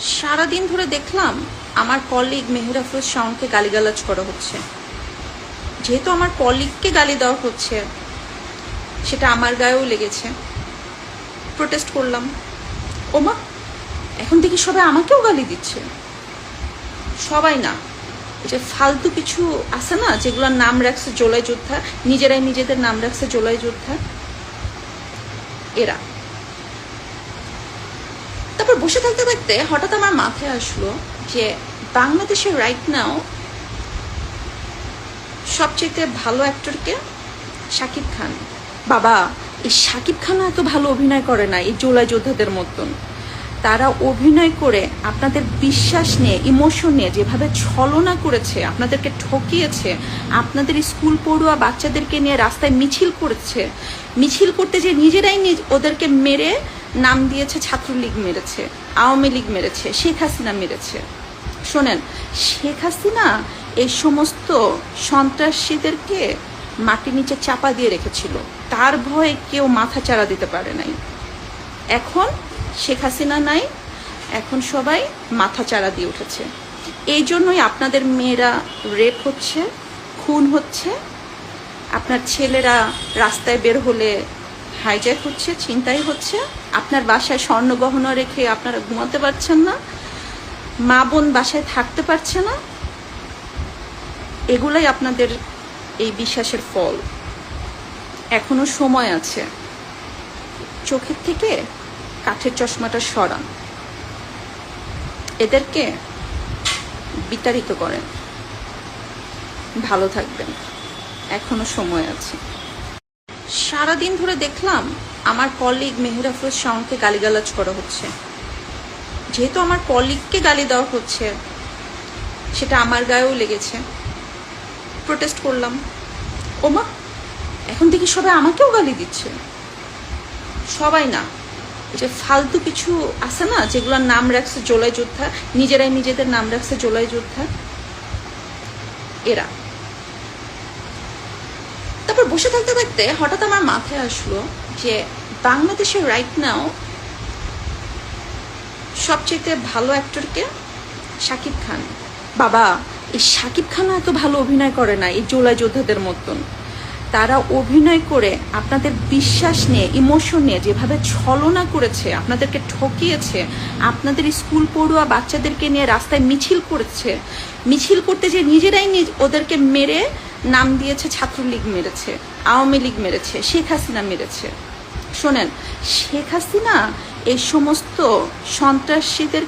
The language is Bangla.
সারাদিন ধরে দেখলাম আমার কলিগ মেহের আফরোজ শাওনকে গালিগালাজ করা হচ্ছে। যেহেতু আমার কলিগকে গালি দেওয়া হচ্ছে, সেটা আমার গায়েও লেগেছে। প্রোটেস্ট করলাম। ওমা, এখন দেখি সবাই আমাকেও গালি দিচ্ছে। সবাই না, যে ফালতু কিছু আছে না, যেগুলোর নাম রাখছে জোলাই যোদ্ধা, নিজেরাই নিজেদের নাম রাখছে জোলাই যোদ্ধা, এরা। তারপর বসে থাকতে থাকতে হঠাৎ আমার মাথায় আসলো যে বাংলাদেশের রাইট নাও সবচেয়ে ভালো অ্যাক্টরকে শাকিব খান। বাবা, এই শাকিব খানও এত ভালো অভিনয় করে না এই জোলাই যোদ্ধাদের মতন। তারা অভিনয় করে আপনাদের বিশ্বাস নিয়ে, ইমোশন নিয়ে যেভাবে ছলনা করেছে, আপনাদেরকে ঠকিয়েছে, আপনাদের স্কুল পড়ুয়া বাচ্চাদেরকে নিয়ে রাস্তায় মিছিল করেছে। মিছিল করতে যে নিজেরাই ওদেরকে মেরে নাম দিয়েছে ছাত্রলীগ মেরেছে, আওয়ামী লীগ মেরেছে, শেখ হাসিনা মেরেছে। শোনেন, শেখ হাসিনা এই সমস্ত সন্ত্রাসীদেরকে মাটির নিচে চাপা দিয়ে রেখেছিল। তার ভয়ে কেউ মাথা চাড়া দিতে পারে নাই। এখন শেখ হাসিনা নাই, এখন সবাই মাথা চাড়া দিয়ে উঠেছে। এই জন্যই আপনাদের মেয়েরা রেপ হচ্ছে, খুন হচ্ছে, আপনার ছেলেরা রাস্তায় বের হলে হাইজ্যাক হচ্ছে, ছিনতাই হচ্ছে, আপনার বাসায় স্বর্ণ গহনা রেখে আপনারা ঘুমাতে পারছেন না, মা বোন বাসায় থাকতে পারছে না। এগুলাই আপনাদের এই বিশ্বাসের ফল। এখনো সময় আছে, চোখের থেকে কাঠের চশমাটা সরান, এদেরকে বিতাড়িত করেন। ভালো থাকবেন, এখনো সময় আছে। সারাদিন ধরে দেখলাম আমার কলিগ মেহের আফরোজ শাওনকে গালিগালাজ করা হচ্ছে। যেহেতু আমার কলিগকে গালি দেওয়া হচ্ছে, সেটা আমার গায়েও লেগেছে। প্রোটেস্ট করলাম। ওমা, এখন দেখি সবাই আমাকেও গালি দিচ্ছে। সবাই না, যে ফালতু কিছু আছে না, যেগুলোর নাম রাখছে জোলাই যোদ্ধা, নিজেরাই নিজেদের নাম রাখছে জোলাই যোদ্ধা, এরা। তারপর বসে থাকতে থাকতে হঠাৎ আমার মাথায় আসলো যে বাংলাদেশের রাইট নাও সবচেয়ে ভালো অ্যাক্টরকে শাকিব খান। বাবা, এই শাকিব খানও এত ভালো অভিনয় করে না এই জোলাই যোদ্ধাদের মতন। তারা অভিনয় করে আপনাদের বিশ্বাস নিয়ে, ইমোশন নিয়ে যেভাবে ছলনা করেছে, আপনাদেরকে ঠকিয়েছে, আপনাদের স্কুল পড়ুয়া বাচ্চাদেরকে নিয়ে রাস্তায় মিছিল করেছে। মিছিল করতে যে নিজেরাই ওদেরকে মেরে নাম দিয়েছে ছাত্রলীগ মেরেছে, আওয়ামী লীগ মেরেছে, শেখ হাসিনা মেরেছে। শোনেন, শেখ হাসিনা এই সমস্ত সন্ত্রাসীদের